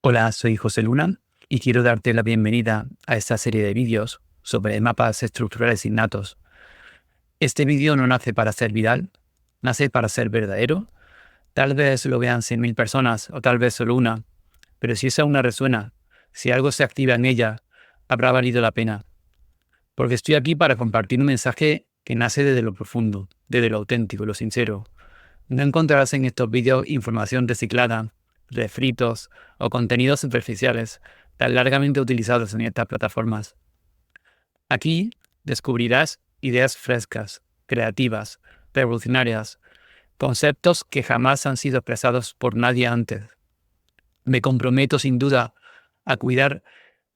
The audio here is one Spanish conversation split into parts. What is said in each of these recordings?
Hola, soy José Luna y quiero darte la bienvenida a esta serie de vídeos sobre mapas estructurales innatos. Este vídeo no nace para ser viral, nace para ser verdadero. Tal vez lo vean 100.000 personas o tal vez solo una, pero si esa una resuena, si algo se activa en ella, habrá valido la pena. Porque estoy aquí para compartir un mensaje que nace desde lo profundo, desde lo auténtico, lo sincero. No encontrarás en estos vídeos información reciclada, refritos o contenidos superficiales tan largamente utilizados en estas plataformas. Aquí descubrirás ideas frescas, creativas, revolucionarias, conceptos que jamás han sido expresados por nadie antes. Me comprometo sin duda a cuidar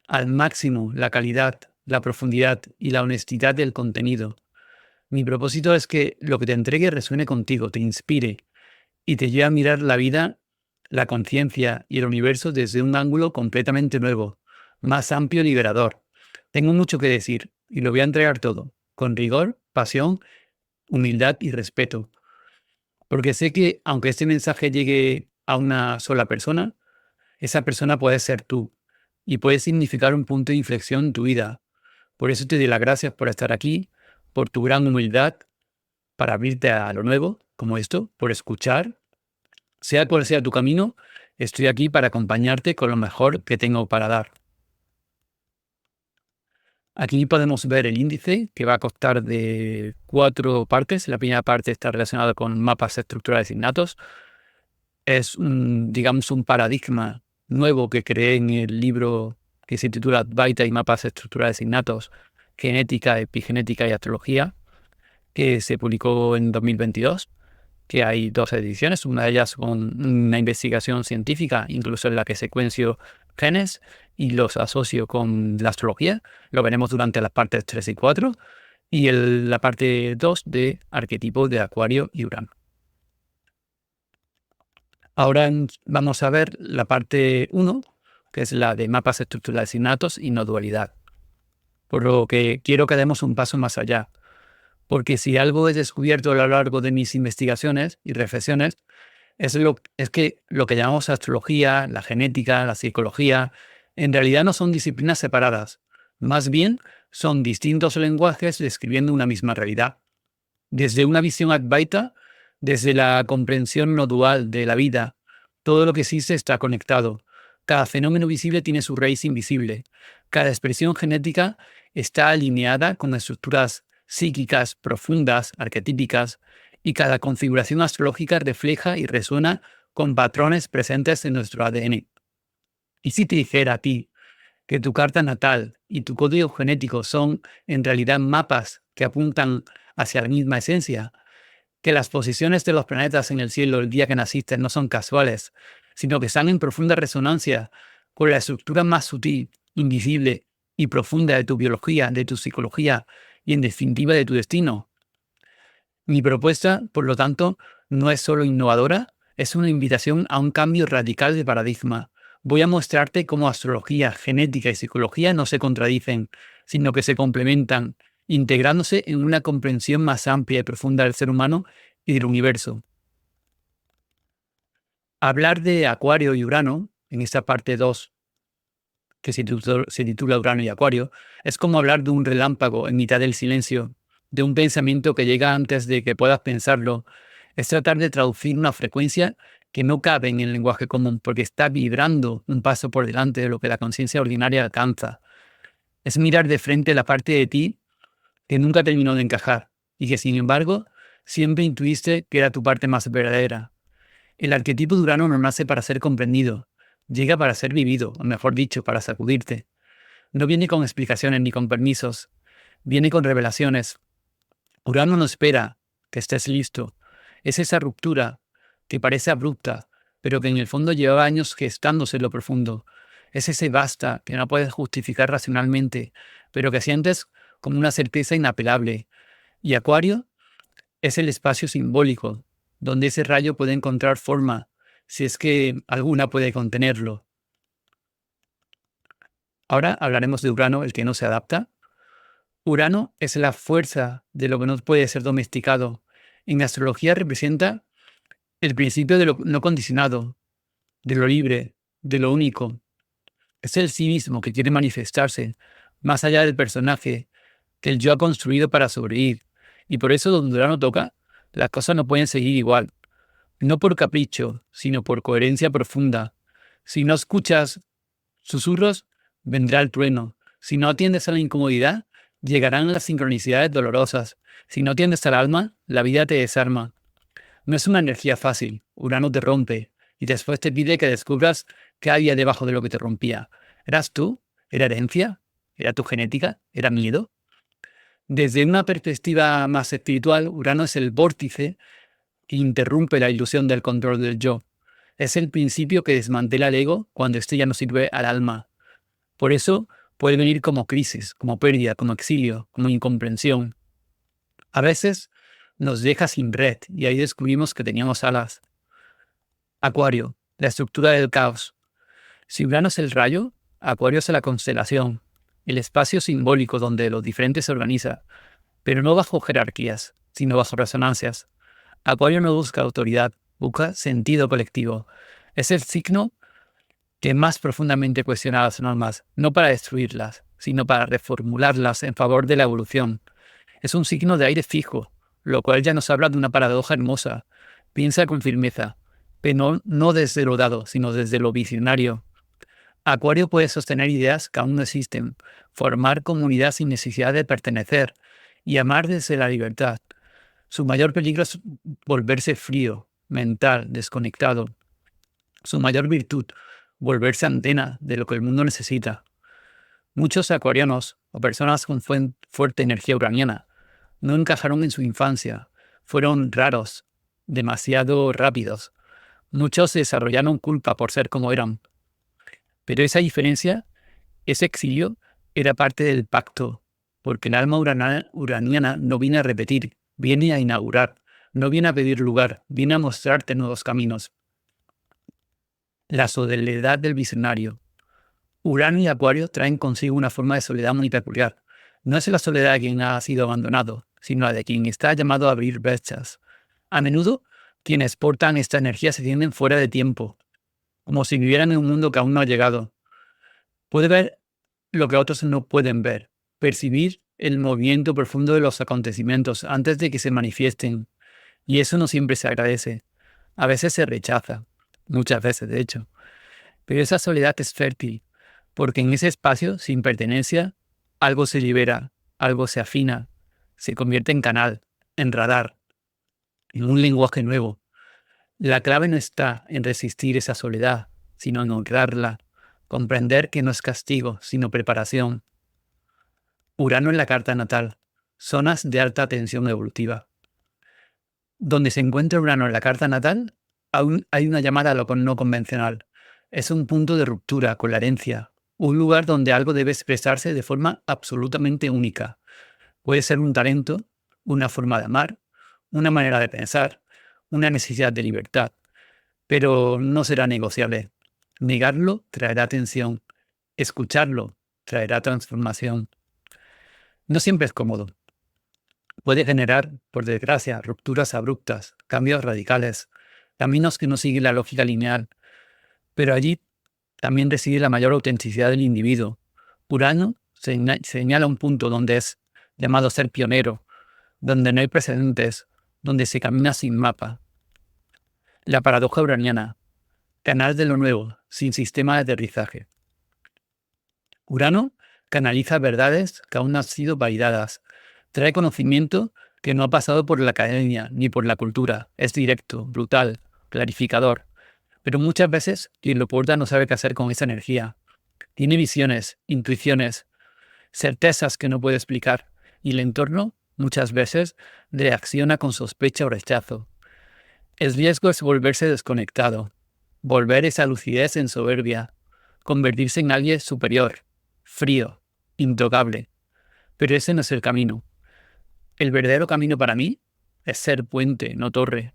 al máximo la calidad, la profundidad y la honestidad del contenido. Mi propósito es que lo que te entregue resuene contigo, te inspire y te lleve a mirar la vida, la conciencia y el universo desde un ángulo completamente nuevo, más amplio y liberador. Tengo mucho que decir y lo voy a entregar todo, con rigor, pasión, humildad y respeto. Porque sé que aunque este mensaje llegue a una sola persona, esa persona puede ser tú y puede significar un punto de inflexión en tu vida. Por eso te doy las gracias por estar aquí, por tu gran humildad, para abrirte a lo nuevo, como esto, por escuchar. Sea cual sea tu camino, estoy aquí para acompañarte con lo mejor que tengo para dar. Aquí podemos ver el índice, que va a constar de 4 partes. La primera parte está relacionada con mapas estructurales innatos. Es digamos, un paradigma nuevo que creé en el libro que se titula Advaita y mapas estructurales innatos, genética, epigenética y astrología, que se publicó en 2022. Que hay 2 ediciones, una de ellas con una investigación científica, incluso en la que secuencio genes y los asocio con la astrología. Lo veremos durante las partes 3 y 4. Y la parte 2 de arquetipos de Acuario y Urano. Ahora vamos a ver la parte 1, que es la de mapas estructurales innatos y no dualidad. Por lo que quiero que demos un paso más allá. Porque si algo he descubierto a lo largo de mis investigaciones y reflexiones, es que lo que llamamos astrología, la genética, la psicología, en realidad no son disciplinas separadas. Más bien, son distintos lenguajes describiendo una misma realidad. Desde una visión advaita, desde la comprensión no dual de la vida, todo lo que existe está conectado. Cada fenómeno visible tiene su raíz invisible. Cada expresión genética está alineada con estructuras psíquicas profundas, arquetípicas, y cada configuración astrológica refleja y resuena con patrones presentes en nuestro ADN. Y si te dijera a ti que tu carta natal y tu código genético son en realidad mapas que apuntan hacia la misma esencia, que las posiciones de los planetas en el cielo el día que naciste no son casuales, sino que están en profunda resonancia con la estructura más sutil, invisible y profunda de tu biología, de tu psicología y en definitiva de tu destino. Mi propuesta, por lo tanto, no es solo innovadora, es una invitación a un cambio radical de paradigma. Voy a mostrarte cómo astrología, genética y psicología no se contradicen, sino que se complementan, integrándose en una comprensión más amplia y profunda del ser humano y del universo. Hablar de Acuario y Urano, en esta parte 2, que se titula Urano y Acuario, es como hablar de un relámpago en mitad del silencio, de un pensamiento que llega antes de que puedas pensarlo. Es tratar de traducir una frecuencia que no cabe en el lenguaje común porque está vibrando un paso por delante de lo que la conciencia ordinaria alcanza. Es mirar de frente la parte de ti que nunca terminó de encajar y que, sin embargo, siempre intuiste que era tu parte más verdadera. El arquetipo de Urano no nace para ser comprendido, llega para ser vivido, o mejor dicho, para sacudirte. No viene con explicaciones ni con permisos, viene con revelaciones. Urano no espera que estés listo. Es esa ruptura que parece abrupta, pero que en el fondo llevaba años gestándose en lo profundo. Es ese basta que no puedes justificar racionalmente, pero que sientes como una certeza inapelable. Y Acuario es el espacio simbólico, donde ese rayo puede encontrar forma, si es que alguna puede contenerlo. Ahora hablaremos de Urano, el que no se adapta. Urano es la fuerza de lo que no puede ser domesticado. En astrología representa el principio de lo no condicionado, de lo libre, de lo único. Es el sí mismo que quiere manifestarse, más allá del personaje que el yo ha construido para sobrevivir. Y por eso donde Urano toca, las cosas no pueden seguir igual. No por capricho, sino por coherencia profunda. Si no escuchas susurros, vendrá el trueno. Si no atiendes a la incomodidad, llegarán las sincronicidades dolorosas. Si no atiendes al alma, la vida te desarma. No es una energía fácil. Urano te rompe y después te pide que descubras qué había debajo de lo que te rompía. ¿Eras tú? ¿Era herencia? ¿Era tu genética? ¿Era miedo? Desde una perspectiva más espiritual, Urano es el vórtice que interrumpe la ilusión del control del yo. Es el principio que desmantela el ego cuando éste ya no sirve al alma. Por eso puede venir como crisis, como pérdida, como exilio, como incomprensión. A veces nos deja sin red y ahí descubrimos que teníamos alas. Acuario, la estructura del caos. Si Urano es el rayo, Acuario es la constelación, el espacio simbólico donde lo diferente se organiza, pero no bajo jerarquías, sino bajo resonancias. Acuario no busca autoridad, busca sentido colectivo. Es el signo que más profundamente cuestiona las normas, no para destruirlas, sino para reformularlas en favor de la evolución. Es un signo de aire fijo, lo cual ya nos habla de una paradoja hermosa. Piensa con firmeza, pero no desde lo dado, sino desde lo visionario. Acuario puede sostener ideas que aún no existen, formar comunidad sin necesidad de pertenecer y amar desde la libertad. Su mayor peligro es volverse frío, mental, desconectado. Su mayor virtud, volverse antena de lo que el mundo necesita. Muchos acuarianos o personas con fuerte energía uraniana no encajaron en su infancia, fueron raros, demasiado rápidos. Muchos desarrollaron culpa por ser como eran. Pero esa diferencia, ese exilio, era parte del pacto, porque el alma uraniana no viene a repetir, viene a inaugurar, no viene a pedir lugar, viene a mostrarte nuevos caminos. La soledad del visionario. Urano y Acuario traen consigo una forma de soledad muy peculiar. No es la soledad de quien ha sido abandonado, sino la de quien está llamado a abrir brechas. A menudo, quienes portan esta energía se sienten fuera de tiempo, como si vivieran en un mundo que aún no ha llegado. Puede ver lo que otros no pueden ver, percibir el movimiento profundo de los acontecimientos antes de que se manifiesten, y eso no siempre se agradece. A veces se rechaza, muchas veces de hecho. Pero esa soledad es fértil, porque en ese espacio, sin pertenencia, algo se libera, algo se afina, se convierte en canal, en radar, en un lenguaje nuevo. La clave no está en resistir esa soledad, sino en honrarla, comprender que no es castigo, sino preparación. Urano en la carta natal, zonas de alta tensión evolutiva. Donde se encuentra Urano en la carta natal, aún hay una llamada a lo no convencional. Es un punto de ruptura con la herencia, un lugar donde algo debe expresarse de forma absolutamente única. Puede ser un talento, una forma de amar, una manera de pensar, una necesidad de libertad, pero no será negociable. Negarlo traerá tensión, escucharlo traerá transformación. No siempre es cómodo. Puede generar, por desgracia, rupturas abruptas, cambios radicales, caminos que no siguen la lógica lineal, pero allí también reside la mayor autenticidad del individuo. Urano señala un punto donde es llamado ser pionero, donde no hay precedentes, donde se camina sin mapa. La paradoja uraniana, canal de lo nuevo, sin sistema de aterrizaje. Urano canaliza verdades que aún no han sido validadas. Trae conocimiento que no ha pasado por la academia ni por la cultura. Es directo, brutal, clarificador. Pero muchas veces quien lo porta no sabe qué hacer con esa energía. Tiene visiones, intuiciones, certezas que no puede explicar. Y el entorno, muchas veces, reacciona con sospecha o rechazo. El riesgo es volverse desconectado, volver esa lucidez en soberbia, convertirse en alguien superior, frío, intocable. Pero ese no es el camino. El verdadero camino para mí es ser puente, no torre.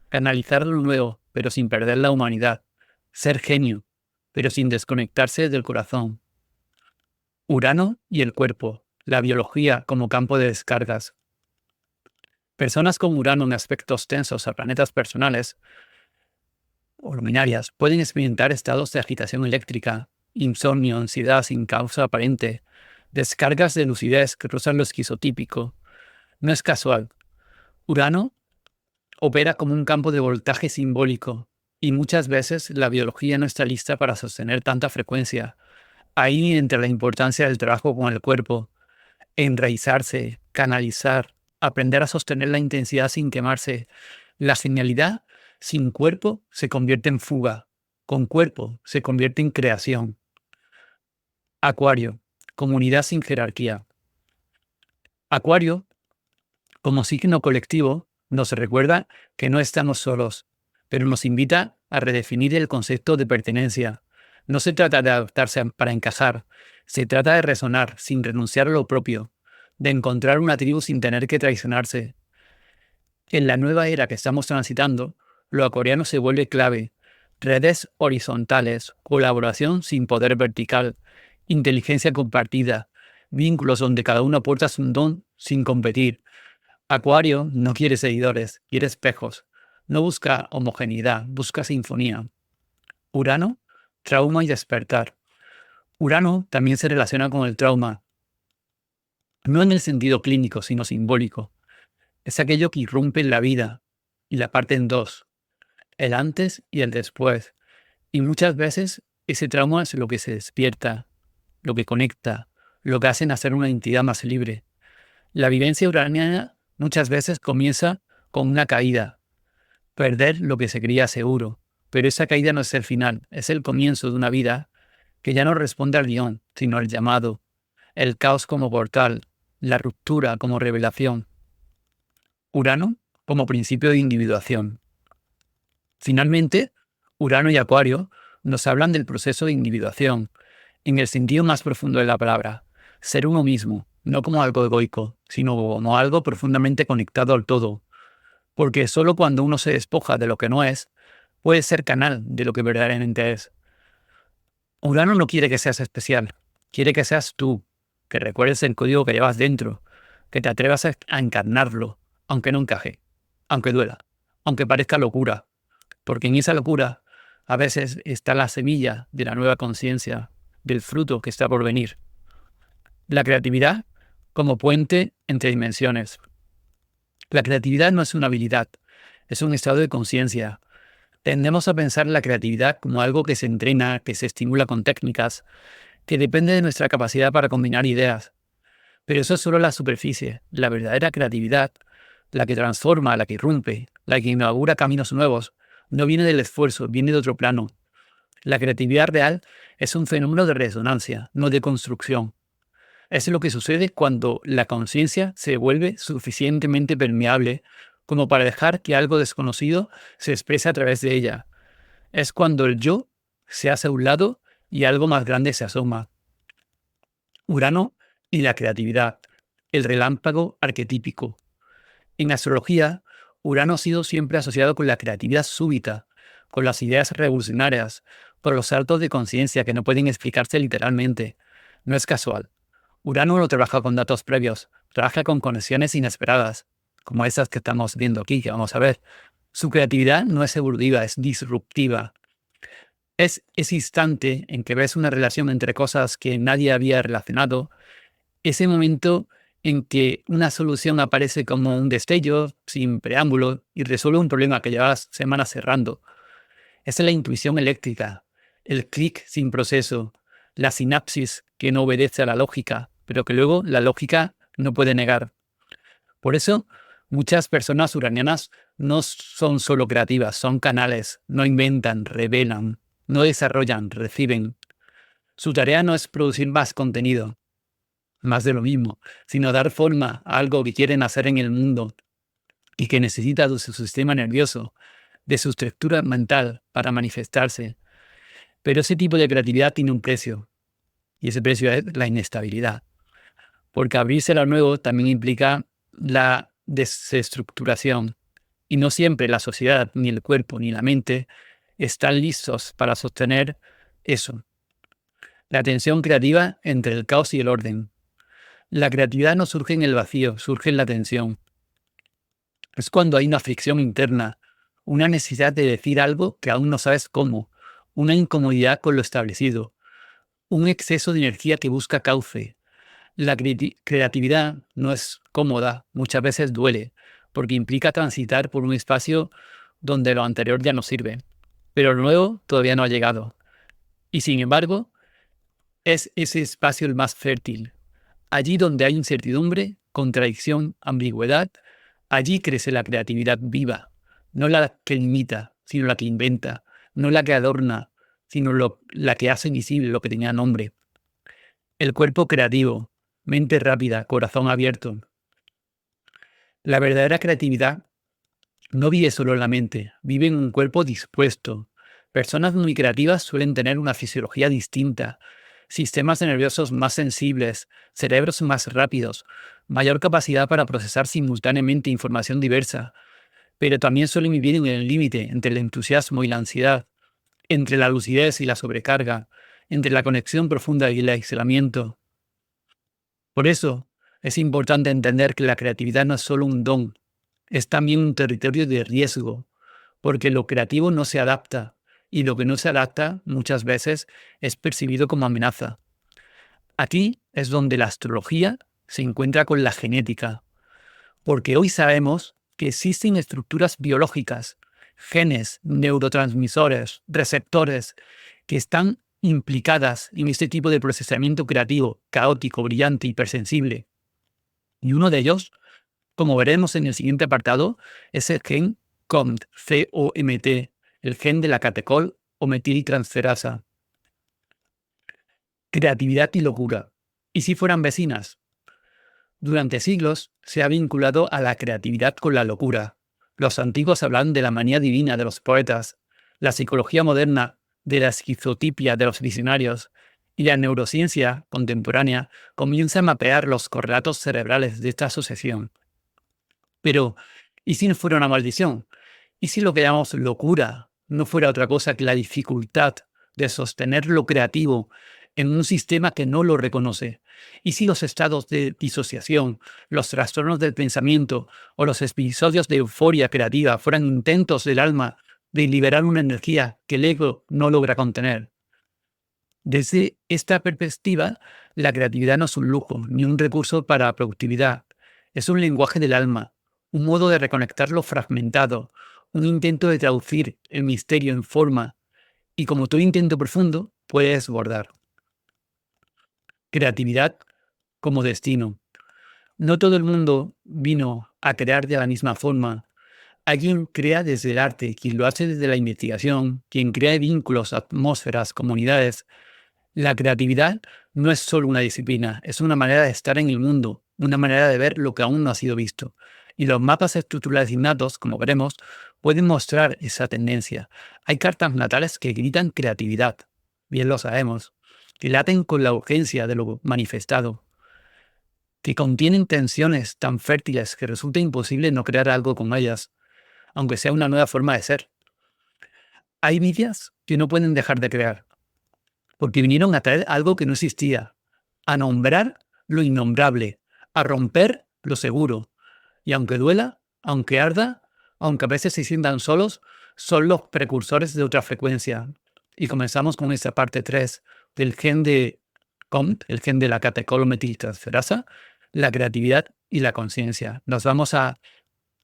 Canalizar lo nuevo, pero sin perder la humanidad. Ser genio, pero sin desconectarse del corazón. Urano y el cuerpo, la biología como campo de descargas. Personas con Urano en aspectos tensos a planetas personales o luminarias pueden experimentar estados de agitación eléctrica, insomnio, ansiedad sin causa aparente, descargas de lucidez que rozan lo esquizotípico. No es casual. Urano opera como un campo de voltaje simbólico y muchas veces la biología no está lista para sostener tanta frecuencia. Ahí entra la importancia del trabajo con el cuerpo, enraizarse, canalizar, aprender a sostener la intensidad sin quemarse. La genialidad sin cuerpo se convierte en fuga, con cuerpo se convierte en creación. Acuario, comunidad sin jerarquía. Acuario, como signo colectivo, nos recuerda que no estamos solos, pero nos invita a redefinir el concepto de pertenencia. No se trata de adaptarse para encajar, se trata de resonar sin renunciar a lo propio, de encontrar una tribu sin tener que traicionarse. En la nueva era que estamos transitando, lo acuariano se vuelve clave. Redes horizontales, colaboración sin poder vertical, inteligencia compartida, vínculos donde cada uno aporta su don sin competir. Acuario no quiere seguidores, quiere espejos. No busca homogeneidad, busca sinfonía. Urano, trauma y despertar. Urano también se relaciona con el trauma, no en el sentido clínico, sino simbólico. Es aquello que irrumpe en la vida y la parte en dos, el antes y el después. Y muchas veces ese trauma es lo que se despierta, lo que conecta, lo que hace nacer una entidad más libre. La vivencia uraniana muchas veces comienza con una caída, perder lo que se creía seguro, pero esa caída no es el final, es el comienzo de una vida que ya no responde al guión, sino al llamado, el caos como portal, la ruptura como revelación. Urano como principio de individuación. Finalmente, Urano y Acuario nos hablan del proceso de individuación, en el sentido más profundo de la palabra, ser uno mismo, no como algo egoico, sino como algo profundamente conectado al todo, porque solo cuando uno se despoja de lo que no es, puede ser canal de lo que verdaderamente es. Urano no quiere que seas especial, quiere que seas tú, que recuerdes el código que llevas dentro, que te atrevas a encarnarlo, aunque no encaje, aunque duela, aunque parezca locura, porque en esa locura a veces está la semilla de la nueva conciencia, del fruto que está por venir. La creatividad como puente entre dimensiones. La creatividad no es una habilidad, es un estado de conciencia. Tendemos a pensar la creatividad como algo que se entrena, que se estimula con técnicas, que depende de nuestra capacidad para combinar ideas. Pero eso es solo la superficie. La verdadera creatividad, la que transforma, la que irrumpe, la que inaugura caminos nuevos, no viene del esfuerzo, viene de otro plano. La creatividad real es un fenómeno de resonancia, no de construcción. Es lo que sucede cuando la conciencia se vuelve suficientemente permeable como para dejar que algo desconocido se exprese a través de ella. Es cuando el yo se hace a un lado y algo más grande se asoma. Urano y la creatividad, el relámpago arquetípico. En astrología, Urano ha sido siempre asociado con la creatividad súbita, con las ideas revolucionarias, por los saltos de conciencia que no pueden explicarse literalmente. No es casual. Urano no trabaja con datos previos, trabaja con conexiones inesperadas, como esas que estamos viendo aquí, que vamos a ver. Su creatividad no es evolutiva, es disruptiva. Es ese instante en que ves una relación entre cosas que nadie había relacionado, ese momento en que una solución aparece como un destello, sin preámbulo, y resuelve un problema que llevas semanas cerrando. Esa es la intuición eléctrica, el clic sin proceso, la sinapsis que no obedece a la lógica, pero que luego la lógica no puede negar. Por eso, muchas personas uranianas no son solo creativas, son canales, no inventan, revelan, no desarrollan, reciben. Su tarea no es producir más contenido, más de lo mismo, sino dar forma a algo que quieren hacer en el mundo y que necesita de su sistema nervioso, de su estructura mental para manifestarse. Pero ese tipo de creatividad tiene un precio, y ese precio es la inestabilidad. Porque abrirse a lo nuevo también implica la desestructuración, y no siempre la sociedad, ni el cuerpo, ni la mente están listos para sostener eso. La tensión creativa entre el caos y el orden. La creatividad no surge en el vacío, surge en la tensión. Es cuando hay una fricción interna, una necesidad de decir algo que aún no sabes cómo, una incomodidad con lo establecido, un exceso de energía que busca cauce. La creatividad no es cómoda, muchas veces duele, porque implica transitar por un espacio donde lo anterior ya no sirve, pero lo nuevo todavía no ha llegado. Y sin embargo, es ese espacio el más fértil. Allí donde hay incertidumbre, contradicción, ambigüedad, allí crece la creatividad viva, no la que imita, sino la que inventa, no la que adorna, sino la que hace visible lo que tenía nombre. El cuerpo creativo, mente rápida, corazón abierto. La verdadera creatividad no vive solo en la mente, vive en un cuerpo dispuesto. Personas muy creativas suelen tener una fisiología distinta, sistemas nerviosos más sensibles, cerebros más rápidos, mayor capacidad para procesar simultáneamente información diversa, pero también suelen vivir en el límite entre el entusiasmo y la ansiedad, entre la lucidez y la sobrecarga, entre la conexión profunda y el aislamiento. Por eso, es importante entender que la creatividad no es solo un don, es también un territorio de riesgo, porque lo creativo no se adapta, y lo que no se adapta muchas veces es percibido como amenaza. Aquí es donde la astrología se encuentra con la genética, porque hoy sabemos que existen estructuras biológicas, genes, neurotransmisores, receptores, que están implicadas en este tipo de procesamiento creativo, caótico, brillante, hipersensible. Y uno de ellos, como veremos en el siguiente apartado, es el gen COMT, C-O-M-T, el gen de la catecol o metiltransferasa. Creatividad y locura. ¿Y si fueran vecinas? Durante siglos se ha vinculado a la creatividad con la locura. Los antiguos hablan de la manía divina de los poetas, la psicología moderna de la esquizotipia de los visionarios, y la neurociencia contemporánea comienza a mapear los correlatos cerebrales de esta asociación. Pero, ¿y si no fuera una maldición? ¿Y si lo que llamamos locura no fuera otra cosa que la dificultad de sostener lo creativo en un sistema que no lo reconoce? ¿Y si los estados de disociación, los trastornos del pensamiento o los episodios de euforia creativa fueran intentos del alma de liberar una energía que el ego no logra contener? Desde esta perspectiva, la creatividad no es un lujo ni un recurso para la productividad. Es un lenguaje del alma, un modo de reconectar lo fragmentado, un intento de traducir el misterio en forma y, como todo intento profundo, puede desbordar. Creatividad como destino. No todo el mundo vino a crear de la misma forma. Alguien crea desde el arte, quien lo hace desde la investigación, quien crea vínculos, atmósferas, comunidades. La creatividad no es solo una disciplina, es una manera de estar en el mundo, una manera de ver lo que aún no ha sido visto. Y los mapas estructurales innatos, como veremos, pueden mostrar esa tendencia. Hay cartas natales que gritan creatividad, bien lo sabemos, que laten con la urgencia de lo manifestado, que contienen tensiones tan fértiles que resulta imposible no crear algo con ellas, aunque sea una nueva forma de ser. Hay vidas que no pueden dejar de crear, porque vinieron a traer algo que no existía, a nombrar lo innombrable, a romper lo seguro. Y aunque duela, aunque arda, aunque a veces se sientan solos, son los precursores de otra frecuencia. Y comenzamos con esta parte 3 del gen de COMT, el gen de la catecol-metiltransferasa, la creatividad y la conciencia. Nos vamos a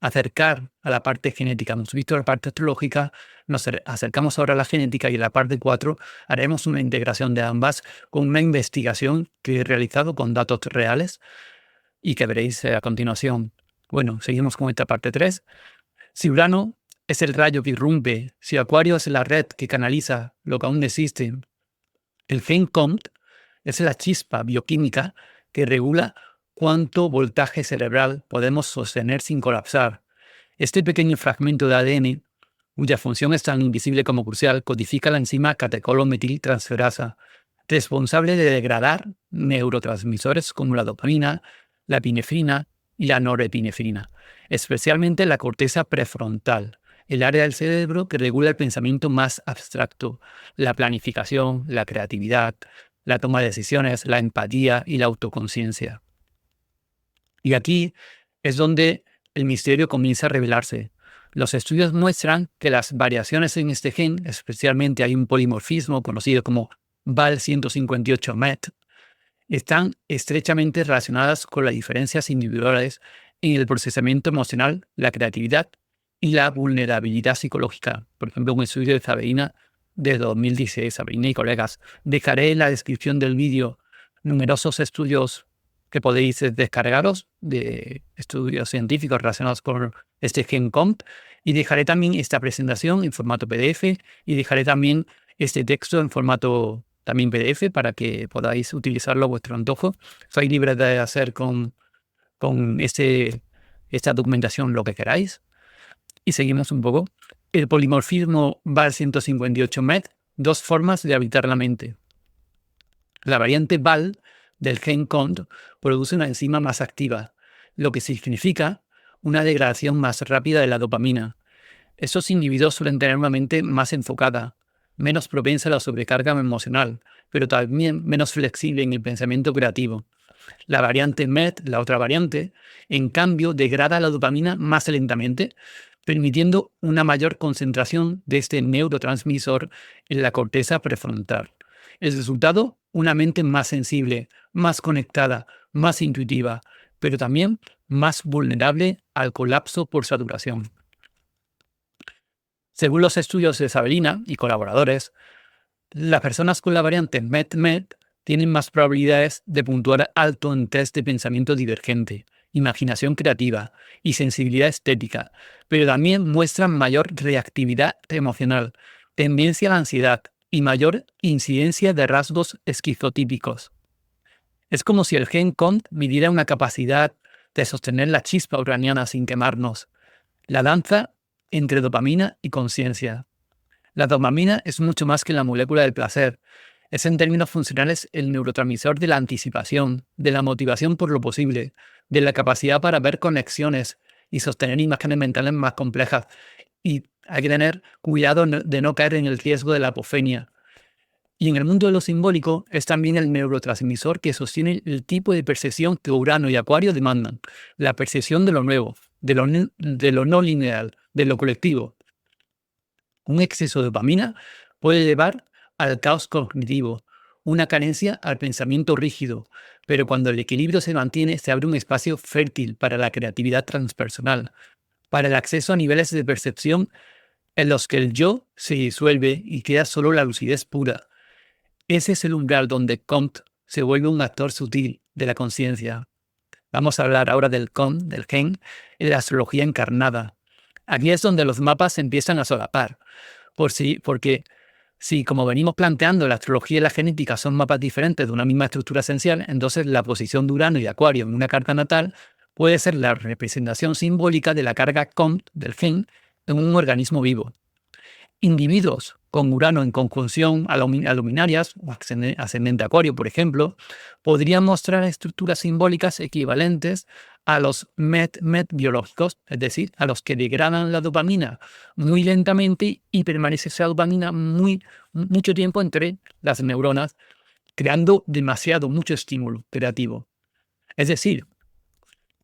acercar a la parte genética. Hemos visto la parte astrológica, nos acercamos ahora a la genética y en la parte 4 haremos una integración de ambas con una investigación que he realizado con datos reales y que veréis a continuación. Bueno, seguimos con esta parte 3. Si Urano es el rayo que irrumpe, si Acuario es la red que canaliza lo que aún existe, el gen COMT es la chispa bioquímica que regula cuánto voltaje cerebral podemos sostener sin colapsar. Este pequeño fragmento de ADN, cuya función es tan invisible como crucial, codifica la enzima catecol-metiltransferasa, responsable de degradar neurotransmisores como la dopamina, la epinefrina y la norepinefrina, especialmente la corteza prefrontal, el área del cerebro que regula el pensamiento más abstracto, la planificación, la creatividad, la toma de decisiones, la empatía y la autoconciencia. Y aquí es donde el misterio comienza a revelarse. Los estudios muestran que las variaciones en este gen, especialmente hay un polimorfismo conocido como Val158-MET, están estrechamente relacionadas con las diferencias individuales en el procesamiento emocional, la creatividad y la vulnerabilidad psicológica. Por ejemplo, un estudio de Sabrina de 2016, Sabrina y colegas. Dejaré en la descripción del vídeo numerosos estudios que podéis descargaros de estudios científicos relacionados con este gen COMT, y dejaré también esta presentación en formato PDF y dejaré también este texto en formato también PDF para que podáis utilizarlo a vuestro antojo. Sois libres de hacer con esta documentación lo que queráis. Y seguimos un poco. El polimorfismo Val158-MET, dos formas de habitar la mente. La variante Val del gen COMT produce una enzima más activa, lo que significa una degradación más rápida de la dopamina. Estos individuos suelen tener una mente más enfocada, menos propensa a la sobrecarga emocional, pero también menos flexible en el pensamiento creativo. La variante MET, la otra variante, en cambio, degrada la dopamina más lentamente, permitiendo una mayor concentración de este neurotransmisor en la corteza prefrontal. El resultado, una mente más sensible, más conectada, más intuitiva, pero también más vulnerable al colapso por saturación. Según los estudios de Sabrina y colaboradores, las personas con la variante MET-MET tienen más probabilidades de puntuar alto en test de pensamiento divergente, imaginación creativa y sensibilidad estética, pero también muestran mayor reactividad emocional, tendencia a la ansiedad y mayor incidencia de rasgos esquizotípicos. Es como si el gen COMT midiera una capacidad de sostener la chispa uraniana sin quemarnos. La danza entre dopamina y conciencia. La dopamina es mucho más que la molécula del placer. Es en términos funcionales el neurotransmisor de la anticipación, de la motivación por lo posible, de la capacidad para ver conexiones y sostener imágenes mentales más complejas. Y hay que tener cuidado de no caer en el riesgo de la apofenia. Y en el mundo de lo simbólico es también el neurotransmisor que sostiene el tipo de percepción que Urano y Acuario demandan. La percepción de lo nuevo, de lo no lineal, de lo colectivo. Un exceso de dopamina puede llevar al caos cognitivo, una carencia al pensamiento rígido, pero cuando el equilibrio se mantiene, se abre un espacio fértil para la creatividad transpersonal, para el acceso a niveles de percepción en los que el yo se disuelve y queda solo la lucidez pura. Ese es el umbral donde COMT se vuelve un actor sutil de la conciencia. Vamos a hablar ahora del COMT, del gen, en la astrología encarnada. Aquí es donde los mapas se empiezan a solapar, porque si, como venimos planteando, la astrología y la genética son mapas diferentes de una misma estructura esencial, entonces la posición de Urano y Acuario en una carta natal puede ser la representación simbólica de la carga COMT del gen en un organismo vivo. Individuos con Urano en conjunción a luminarias, o ascendente Acuario, por ejemplo, podrían mostrar estructuras simbólicas equivalentes a los MET biológicos, es decir, a los que degradan la dopamina muy lentamente y permanece esa dopamina mucho tiempo entre las neuronas, creando mucho estímulo creativo. Es decir,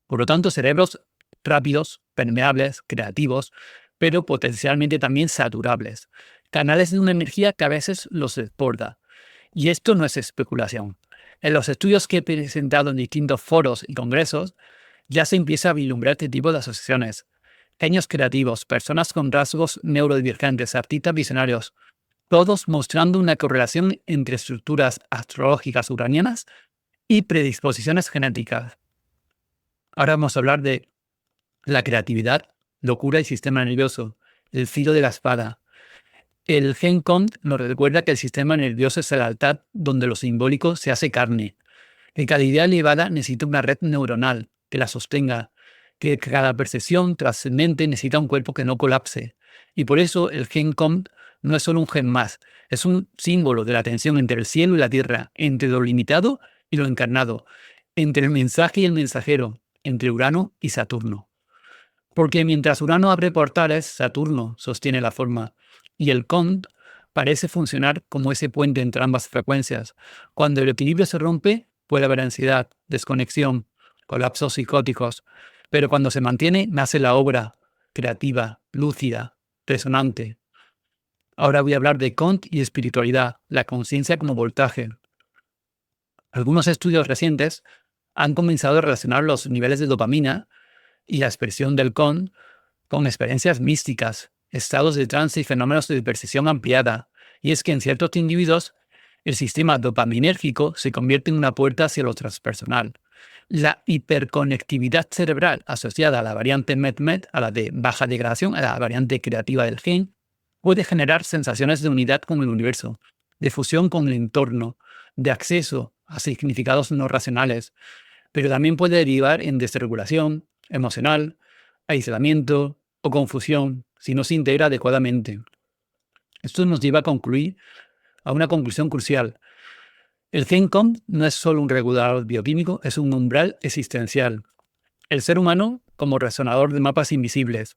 por lo tanto, cerebros rápidos, permeables, creativos, pero potencialmente también saturables. Canales de una energía que a veces los desborda. Y esto no es especulación. En los estudios que he presentado en distintos foros y congresos, ya se empieza a vislumbrar este tipo de asociaciones. Genios creativos, personas con rasgos neurodivergentes, artistas visionarios, todos mostrando una correlación entre estructuras astrológicas uranianas y predisposiciones genéticas. Ahora vamos a hablar de la creatividad, locura y sistema nervioso, el filo de la espada. El gen COMT nos recuerda que el sistema nervioso es el altar donde lo simbólico se hace carne, que cada idea elevada necesita una red neuronal que la sostenga, que cada percepción trascendente necesita un cuerpo que no colapse. Y por eso el gen COMT no es solo un gen más, es un símbolo de la tensión entre el cielo y la tierra, entre lo limitado y lo encarnado, entre el mensaje y el mensajero, entre Urano y Saturno. Porque mientras Urano abre portales, Saturno sostiene la forma, y el COMT parece funcionar como ese puente entre ambas frecuencias. Cuando el equilibrio se rompe, puede haber ansiedad, desconexión, colapsos psicóticos, pero cuando se mantiene, nace la obra creativa, lúcida, resonante. Ahora voy a hablar de Kant y espiritualidad, la conciencia como voltaje. Algunos estudios recientes han comenzado a relacionar los niveles de dopamina y la expresión del Kant con experiencias místicas, estados de trance y fenómenos de percepción ampliada. Y es que en ciertos individuos el sistema dopaminérgico se convierte en una puerta hacia lo transpersonal. La hiperconectividad cerebral asociada a la variante MET-MET, a la de baja degradación, a la variante creativa del gen, puede generar sensaciones de unidad con el universo, de fusión con el entorno, de acceso a significados no racionales, pero también puede derivar en desregulación emocional, aislamiento o confusión si no se integra adecuadamente. Esto nos lleva a una conclusión crucial. El GENCOM no es solo un regulador bioquímico, es un umbral existencial. El ser humano como resonador de mapas invisibles.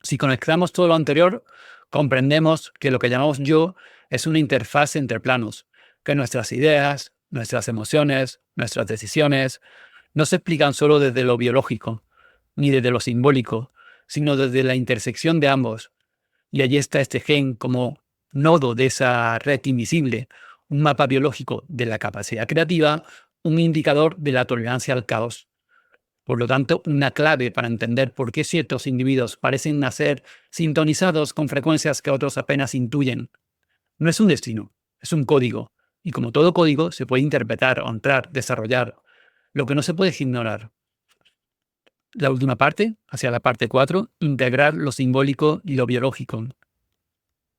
Si conectamos todo lo anterior, comprendemos que lo que llamamos yo es una interfaz entre planos, que nuestras ideas, nuestras emociones, nuestras decisiones no se explican solo desde lo biológico, ni desde lo simbólico, sino desde la intersección de ambos. Y allí está este gen como nodo de esa red invisible, un mapa biológico de la capacidad creativa, un indicador de la tolerancia al caos. Por lo tanto, una clave para entender por qué ciertos individuos parecen nacer sintonizados con frecuencias que otros apenas intuyen. No es un destino, es un código. Y como todo código, se puede interpretar, honrar, desarrollar. Lo que no se puede es ignorar. La última parte, hacia la parte 4, integrar lo simbólico y lo biológico.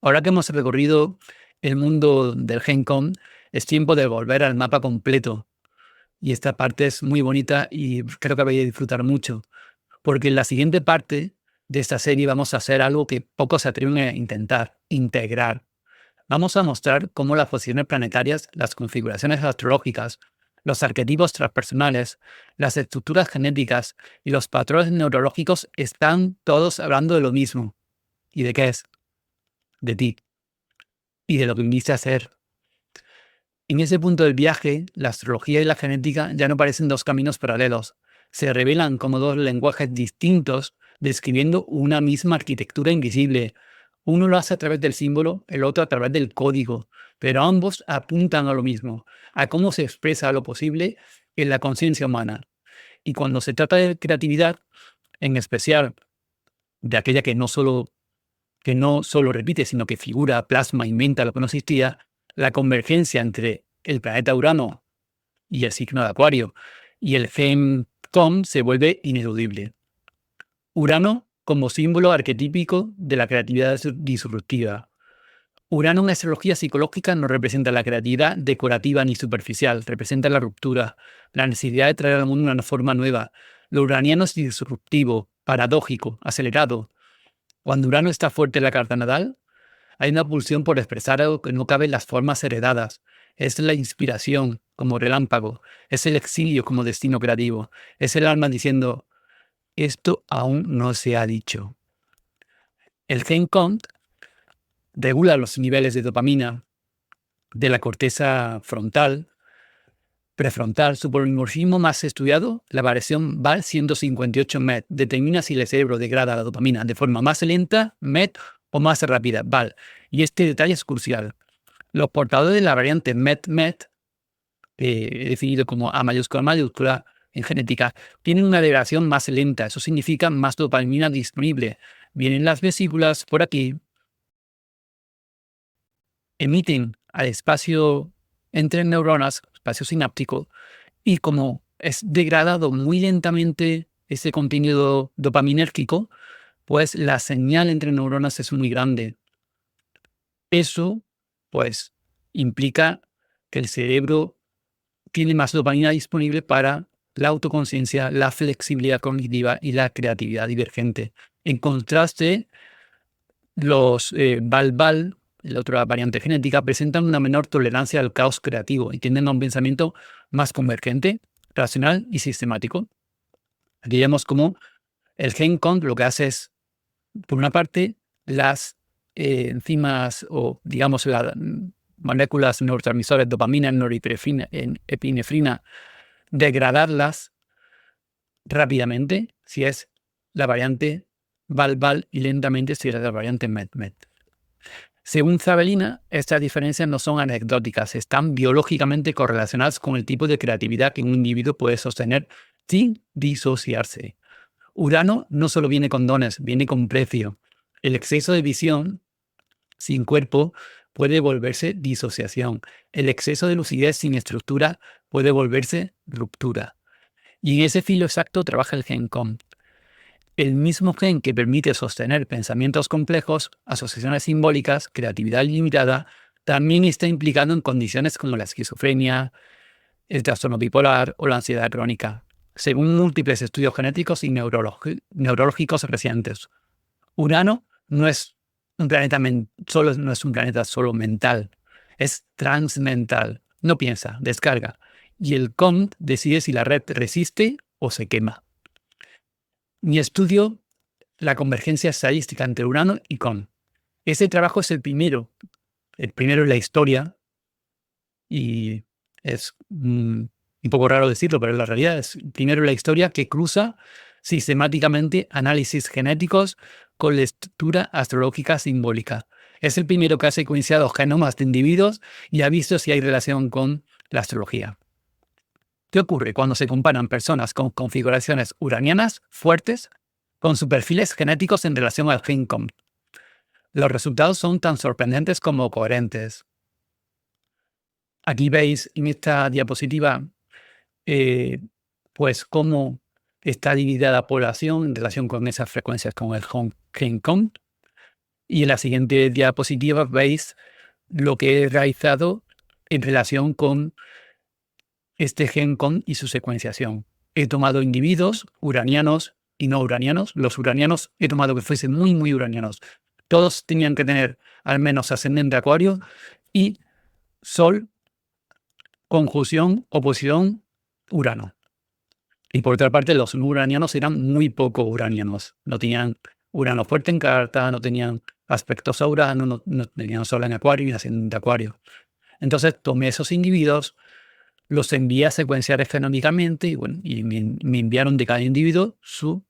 Ahora que hemos recorrido el mundo del GenCom, es tiempo de volver al mapa completo. Y esta parte es muy bonita y creo que vais a disfrutar mucho. Porque en la siguiente parte de esta serie vamos a hacer algo que pocos se atreven a intentar, integrar. Vamos a mostrar cómo las posiciones planetarias, las configuraciones astrológicas, los arquetipos transpersonales, las estructuras genéticas y los patrones neurológicos están todos hablando de lo mismo. ¿Y de qué es? De ti. Y de lo que viniste a ser. En ese punto del viaje, la astrología y la genética ya no parecen dos caminos paralelos. Se revelan como dos lenguajes distintos, describiendo una misma arquitectura invisible. Uno lo hace a través del símbolo, el otro a través del código, pero ambos apuntan a lo mismo, a cómo se expresa lo posible en la conciencia humana. Y cuando se trata de creatividad, en especial de aquella que no solo repite, sino que figura, plasma, inventa lo que no existía, la convergencia entre el planeta Urano y el signo de Acuario y el GENCOM se vuelve ineludible. Urano como símbolo arquetípico de la creatividad disruptiva. Urano en la astrología psicológica no representa la creatividad decorativa ni superficial, representa la ruptura, la necesidad de traer al mundo una forma nueva. Lo uraniano es disruptivo, paradójico, acelerado. Cuando Urano está fuerte en la carta natal, hay una pulsión por expresar algo que no cabe en las formas heredadas. Es la inspiración como relámpago, es el exilio como destino creativo, es el alma diciendo, esto aún no se ha dicho. El GENCOM regula los niveles de dopamina de la corteza frontal, prefrontal. Su polimorfismo más estudiado, la variación VAL 158 MET, determina si el cerebro degrada la dopamina de forma más lenta, MET, o más rápida, VAL. Y este detalle es crucial. Los portadores de la variante MET-MET, definido como A mayúscula en genética, tienen una degradación más lenta. Eso significa más dopamina disponible. Vienen las vesículas por aquí, emiten al espacio entre neuronas, espacio sináptico, y como es degradado muy lentamente ese contenido dopaminérgico, pues la señal entre neuronas es muy grande. Eso, pues, implica que el cerebro tiene más dopamina disponible para la autoconciencia, la flexibilidad cognitiva y la creatividad divergente. En contraste, los VAL-VAL, la otra variante genética, presentan una menor tolerancia al caos creativo y tienden a un pensamiento más convergente, racional y sistemático. Aquí vemos cómo el GENCOM lo que hace es, por una parte, las enzimas o, digamos, las moléculas neurotransmisores, dopamina, norepinefrina, epinefrina, degradarlas rápidamente, si es la variante Val-Val y lentamente se irá a la variante Met-Met. Según Zabelina, estas diferencias no son anecdóticas, están biológicamente correlacionadas con el tipo de creatividad que un individuo puede sostener sin disociarse. Urano no solo viene con dones, viene con precio. El exceso de visión sin cuerpo puede volverse disociación. El exceso de lucidez sin estructura puede volverse ruptura. Y en ese filo exacto trabaja el gen COM. El mismo gen que permite sostener pensamientos complejos, asociaciones simbólicas, creatividad limitada, también está implicado en condiciones como la esquizofrenia, el trastorno bipolar o la ansiedad crónica, según múltiples estudios genéticos y neurológicos recientes. Urano no es un planeta solo mental, es transmental. No piensa, descarga. Y el COM decide si la red resiste o se quema. Mi estudio, la convergencia estadística entre Urano y COM. Ese trabajo es el primero en la historia, y es un poco raro decirlo, pero la realidad es el primero en la historia que cruza sistemáticamente análisis genéticos con la estructura astrológica simbólica. Es el primero que ha secuenciado genomas de individuos y ha visto si hay relación con la astrología. ¿Qué ocurre cuando se comparan personas con configuraciones uranianas fuertes con sus perfiles genéticos en relación al gen COM? Los resultados son tan sorprendentes como coherentes. Aquí veis en esta diapositiva pues cómo está dividida la población en relación con esas frecuencias con el gen COM. Y en la siguiente diapositiva veis lo que he realizado en relación con este gen COM y su secuenciación. He tomado individuos uranianos y no uranianos. Los uranianos he tomado que fuesen muy, muy uranianos. Todos tenían que tener al menos ascendente Acuario y Sol, conjunción, oposición, Urano. Y por otra parte, los no uranianos eran muy poco uranianos. No tenían Urano fuerte en carta, no tenían aspectos a Urano, no tenían Sol en Acuario y ascendente Acuario. Entonces tomé esos individuos, los envié a secuenciar genómicamente y me enviaron de cada individuo su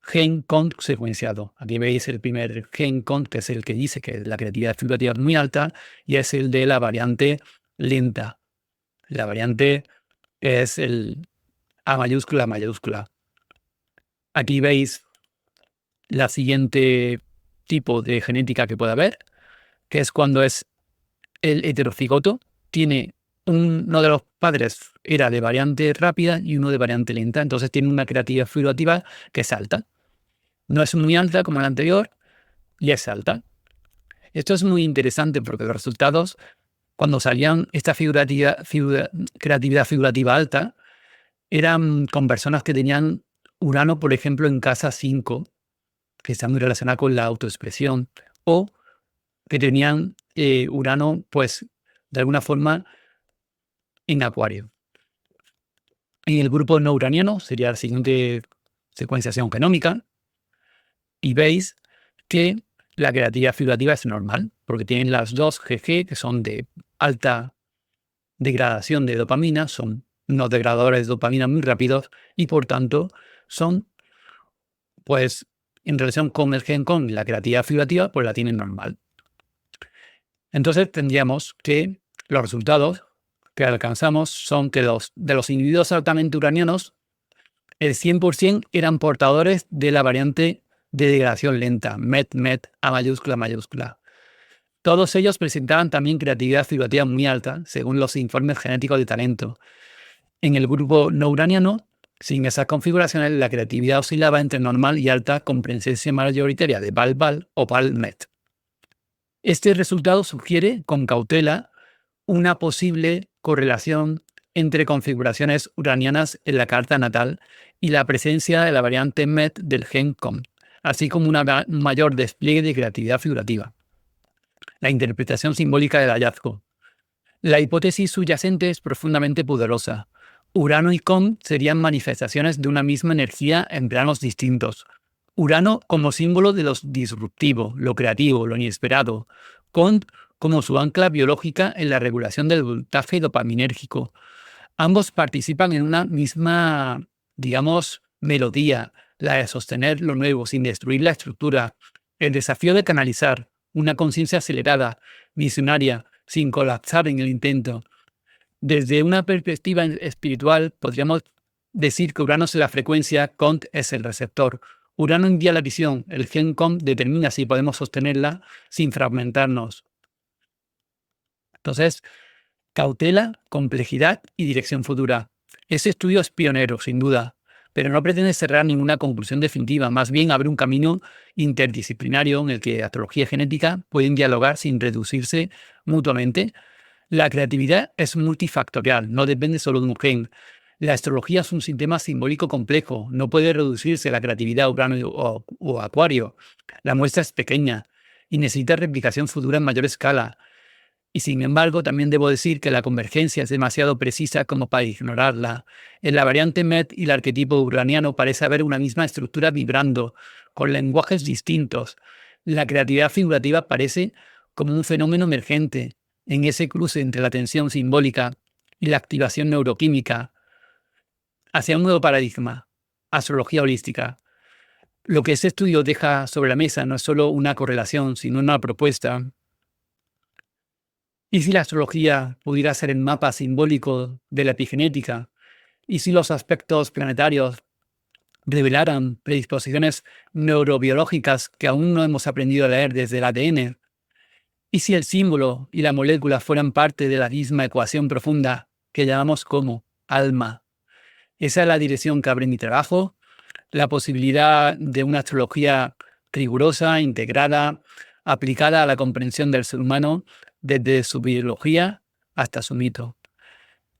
gen COM secuenciado. Aquí veis el primer gen COM, que es el que dice que la creatividad figurativa es muy alta, y es el de la variante lenta. La variante es el A mayúscula, mayúscula. Aquí veis la siguiente tipo de genética que puede haber, que es cuando es el heterocigoto, tiene uno de los padres era de variante rápida y uno de variante lenta, entonces tiene una creatividad figurativa que es alta. No es muy alta como la anterior y es alta. Esto es muy interesante porque los resultados, cuando salían esta creatividad figurativa alta, eran con personas que tenían Urano, por ejemplo, en casa 5, que está muy relacionada con la autoexpresión, o que tenían Urano, pues, de alguna forma, en Acuario. En el grupo no uraniano sería la siguiente secuenciación genómica, y veis que la creatividad figurativa es normal, porque tienen las dos GG, que son de alta degradación de dopamina, son unos degradadores de dopamina muy rápidos, y por tanto son, pues, en relación con el gen con la creatividad figurativa, pues la tienen normal. Entonces tendríamos que los resultados que alcanzamos son que de los individuos altamente uranianos, el 100% eran portadores de la variante de degradación lenta, MET, A mayúscula, mayúscula. Todos ellos presentaban también creatividad figurativa muy alta, según los informes genéticos de talento. En el grupo no uraniano, sin esas configuraciones, la creatividad oscilaba entre normal y alta con presencia mayoritaria de Val-Val o Val-Met. Este resultado sugiere, con cautela, una posible correlación entre configuraciones uranianas en la carta natal y la presencia de la variante MET del gen COM, así como un mayor despliegue de creatividad figurativa. La interpretación simbólica del hallazgo. La hipótesis subyacente es profundamente poderosa. Urano y COM serían manifestaciones de una misma energía en planos distintos. Urano como símbolo de lo disruptivo, lo creativo, lo inesperado. COM como su ancla biológica en la regulación del voltaje dopaminérgico. Ambos participan en una misma, digamos, melodía, la de sostener lo nuevo sin destruir la estructura, el desafío de canalizar una conciencia acelerada, visionaria, sin colapsar en el intento. Desde una perspectiva espiritual, podríamos decir que Urano es la frecuencia, Cont es el receptor. Urano envía la visión, el gen Cont determina si podemos sostenerla sin fragmentarnos. Entonces, cautela, complejidad y dirección futura. Ese estudio es pionero, sin duda, pero no pretende cerrar ninguna conclusión definitiva, más bien abre un camino interdisciplinario en el que astrología y genética pueden dialogar sin reducirse mutuamente. La creatividad es multifactorial, no depende solo de un gen. La astrología es un sistema simbólico complejo, no puede reducirse la creatividad a Urano o Acuario. La muestra es pequeña y necesita replicación futura en mayor escala. Y sin embargo, también debo decir que la convergencia es demasiado precisa como para ignorarla. En la variante MET y el arquetipo uraniano parece haber una misma estructura vibrando, con lenguajes distintos. La creatividad figurativa parece como un fenómeno emergente, en ese cruce entre la tensión simbólica y la activación neuroquímica, hacia un nuevo paradigma, astrología holística. Lo que este estudio deja sobre la mesa no es solo una correlación, sino una propuesta. ¿Y si la astrología pudiera ser el mapa simbólico de la epigenética? ¿Y si los aspectos planetarios revelaran predisposiciones neurobiológicas que aún no hemos aprendido a leer desde el ADN? ¿Y si el símbolo y la molécula fueran parte de la misma ecuación profunda que llamamos como alma? Esa es la dirección que abre mi trabajo, la posibilidad de una astrología rigurosa, integrada, aplicada a la comprensión del ser humano desde su biología hasta su mito.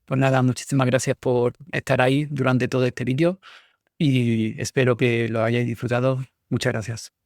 Pues nada, muchísimas gracias por estar ahí durante todo este vídeo y espero que lo hayáis disfrutado. Muchas gracias.